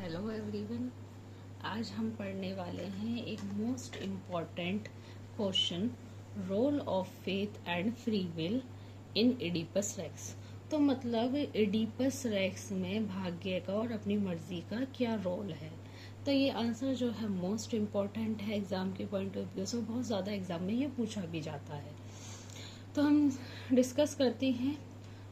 Hello everyone. आज हम पढ़ने वाले हैं एक most important question, role of faith and free will in Oedipus Rex. तो मतलब इडिपस रेक्स में भाग्य का और अपनी मर्जी का क्या रोल है। तो ये आंसर जो है मोस्ट इम्पॉर्टेंट है एग्जाम के पॉइंट ऑफ व्यू से, बहुत ज़्यादा एग्जाम में ये पूछा भी जाता है। तो हम डिस्कस करते हैं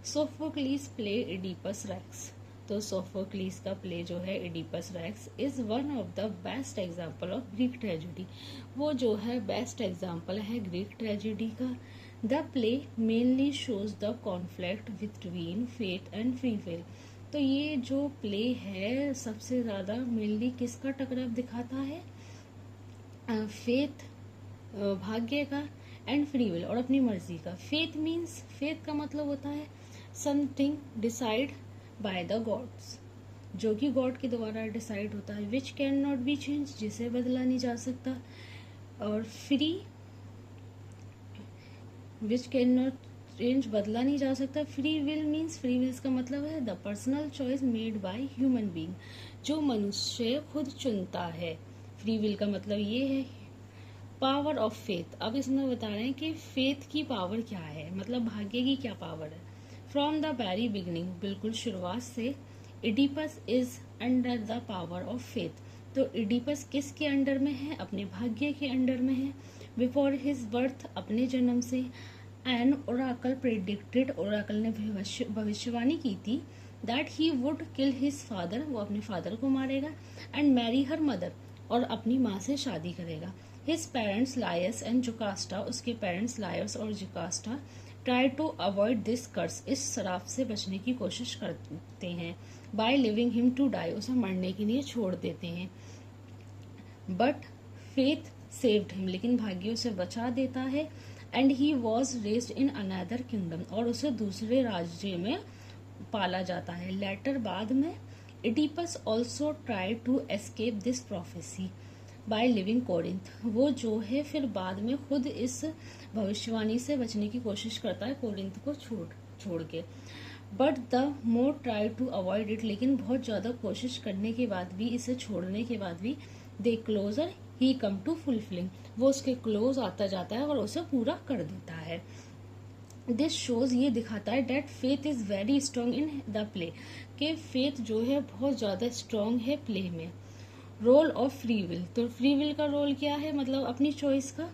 सोफोक्लीस प्ले इडिपस रेक्स। तो सोफोक्लीस का प्ले जो है Oedipus Rex is one of the best example of Greek tragedy. वो जो है बेस्ट एग्जाम्पल है ग्रीक ट्रेजेडी का। The play mainly shows the conflict between faith and free will. तो ये जो प्ले है सबसे ज्यादा मेनली किसका टकराव दिखाता है? फेथ, भाग्य का, एंड फ्री विल और अपनी मर्जी का। फेथ मीन्स, फेथ का मतलब होता है something decide by the gods, जो कि गॉड के द्वारा डिसाइड होता है। Which can not be change, जिसे बदला नहीं जा सकता। और free, which can not change, बदला नहीं जा सकता। Free will means, free wills का मतलब है the personal choice made by human being, जो मनुष्य खुद चुनता है। फ्री विल का मतलब ये है। पावर ऑफ फेथ, अब इसमें बता रहे हैं कि फेथ की पावर क्या है, मतलब भाग्य की क्या पावर है। फ्रॉम द वेरी बिगिनिंग, बिल्कुल शुरुआत से, Oedipus is under the power of faith. तो इडिपस किसके अंडर में है? अपने भाग्य के अंडर में है। बिफोर हिज बर्थ, अपने जन्म से, एन ओराकल प्रेडिक्टेड, ओराकल ने भविष्यवाणी की थी that he would kill his father, वो अपने फादर को मारेगा, एंड मैरी हर मदर, और अपनी माँ से शादी करेगा। His parents Laius and Jocasta, उसके पेरेंट्स लायस और Jocasta try to avoid this curse, इस शराब से बचने की कोशिश करते हैं। By living him to die, उसे मरने के लिए छोड़ देते हैं। बट फेथ सेव्ड हिम, लेकिन भाग्य उसे बचा देता है। And he was raised in another kingdom, और उसे दूसरे राज्य में पाला जाता है। लेटर, बाद में, Oedipus also try to escape this prophecy by living Corinth, वो जो है फिर बाद में खुद इस भविष्यवाणी से बचने की कोशिश करता है कोरिंथ को छोड़ के। But the more try to avoid it, लेकिन बहुत ज्यादा कोशिश करने के बाद भी, इसे छोड़ने के बाद भी, the closer he come to fulfilling, वो उसके क्लोज आता जाता है और उसे पूरा कर देता है। दिस शोज, ये दिखाता है that faith is very strong in the play, कि फेथ जो है बहुत ज्यादा स्ट्रॉन्ग है प्ले में। रोल ऑफ फ्री विल, तो फ्री विल का रोल क्या है? मतलब अपनी चॉइस का।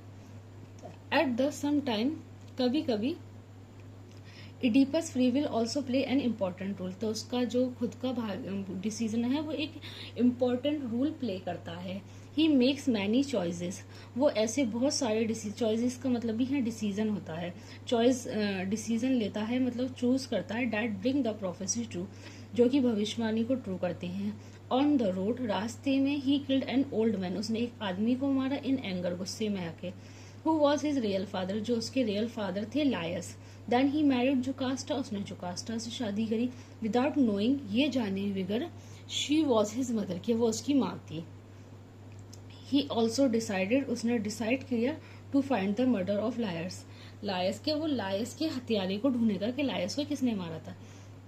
एट द सम टाइम, कभी कभी, Oedipus free will also play an important role, तो उसका जो खुद का डिसीजन है वो एक इम्पॉर्टेंट रोल प्ले करता है। ही मेक्स मैनी चॉइसेस, वो ऐसे बहुत सारे चॉइसेस का मतलब भी है डिसीजन होता है। चॉइस, डिसीजन लेता है, मतलब चूज करता है। That bring the prophecy true, जो कि भविष्यवाणी को ट्रू करते हैं। ऑन द रोड, रास्ते में, he killed an old man, उसने एक आदमी को मारा। इन एंगर, गुस्से में आके। Who was his real father, जो उसके रियल फादर थे, लायस। देन ही मैरिड जुकास्टा, उसने जुकास्टा से शादी करी। विदाउट नोइंग, ये जाने बगैर, शी वॉज हिज मदर, कि वो उसकी माँ थी। ही ऑल्सो डिसाइडेड, उसने डिसाइड किया to find the murder of Laius, Laius के, वो लायस के हत्यारे को ढूंढेगा कि लायस को किसने मारा था।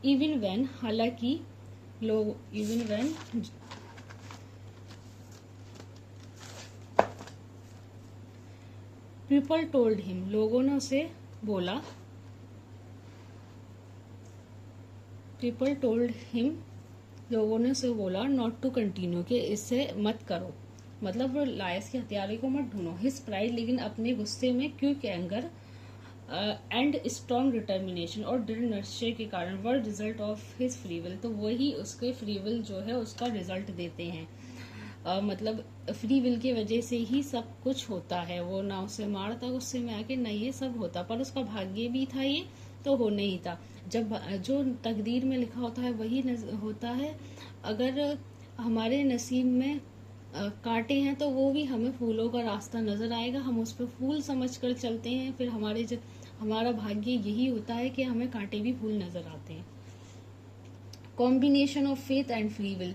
इवन वेन, हालांकि लोग, even when, people told him, लोगों ने उसे बोला, पीपल टोल्ड हिम, लोगों ने उसे बोला, नॉट टू कंटिन्यू, कि इससे मत करो, मतलब लायस के हत्यारे को मत ढूंढो। हिज प्राइड, लेकिन अपने गुस्से में, quick anger and strong determination, और दृढ़ निश्चय के कारण, were result of his free will, तो वही उसके फ्री विल जो है उसका रिजल्ट देते हैं। मतलब फ्री विल की वजह से ही सब कुछ होता है। वो ना उसे मारता गुस्से में आके, ना ये सब होता, पर उसका भाग्य भी था, ये तो होने ही था। जब जो तकदीर में लिखा होता है वही होता है। अगर हमारे नसीब में कांटे हैं तो वो भी हमें फूलों का रास्ता नजर आएगा, हम उस पर फूल समझ कर चलते हैं, फिर हमारा भाग्य यही होता है कि हमें कांटे भी फूल नजर आते हैं। Combination of faith and free will,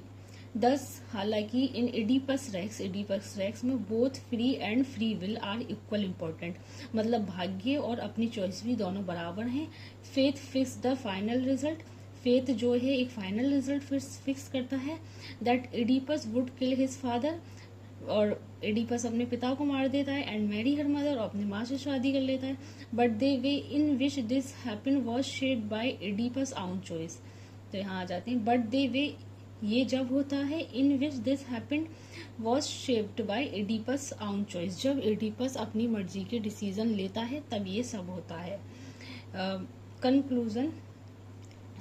दस, हालांकि इन इडिपस रेक्स में both free and free will are equal important, मतलब भाग्य और अपनी चॉइस भी दोनों बराबर हैं। Faith fix the final result, faith जो है एक फाइनल रिजल्ट फिक्स करता है that Oedipus would kill his father, और एडिपस अपने पिता को मार देता है एंड मैरी हर मदर, और अपनी माँ से शादी कर लेता है। But the way in which this happen was shaped by Oedipus own choice. तो यहाँ आ जाते हैं बट द वे, ये जब होता है in which this happened was shaped by Oedipus own choice, जब एडिपस अपनी मर्जी के डिसीजन लेता है तब ये सब होता है। Conclusion,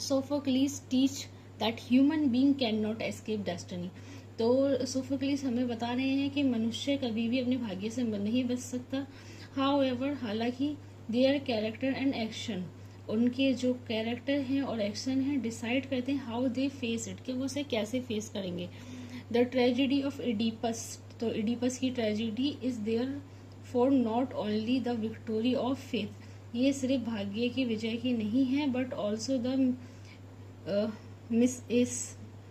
Sophocles teach that human being can not escape destiny. तो सोफोक्लिस हमें बता रहे हैं कि मनुष्य कभी भी अपने भाग्य से नहीं बच सकता। हाउएवर, हालांकि देयर कैरेक्टर एंड एक्शन, उनके जो कैरेक्टर हैं और एक्शन हैं डिसाइड करते हैं हाउ दे फेस इट, कि वो उसे कैसे फेस करेंगे। द ट्रेजिडी ऑफ एडिपस, तो एडिपस की tragedy is there for not only the victory of faith, ये सिर्फ भाग्य की विजय की नहीं है but also the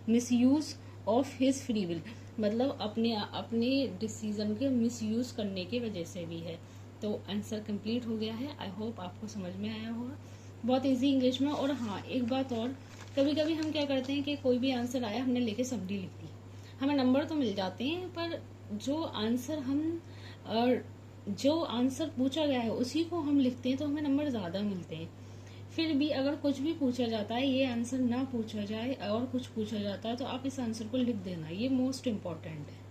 misuse of his free will, मतलब अपने डिसीजन के मिसयूज करने की वजह से भी है। तो आंसर कंप्लीट हो गया है। आई होप आपको समझ में आया होगा, बहुत इजी इंग्लिश में। और हाँ, एक बात और, कभी कभी हम क्या करते हैं कि कोई भी आंसर आया हमने लेके समरी लिख दी, हमें नंबर तो मिल जाते हैं पर जो आंसर पूछा गया है उसी को हम लिखते हैं तो हमें नंबर ज़्यादा मिलते हैं। फिर भी अगर कुछ भी पूछा जाता है, ये आंसर ना पूछा जाए और कुछ पूछा जाता है, तो आप इस आंसर को लिख देना, ये मोस्ट इम्पॉर्टेंट है।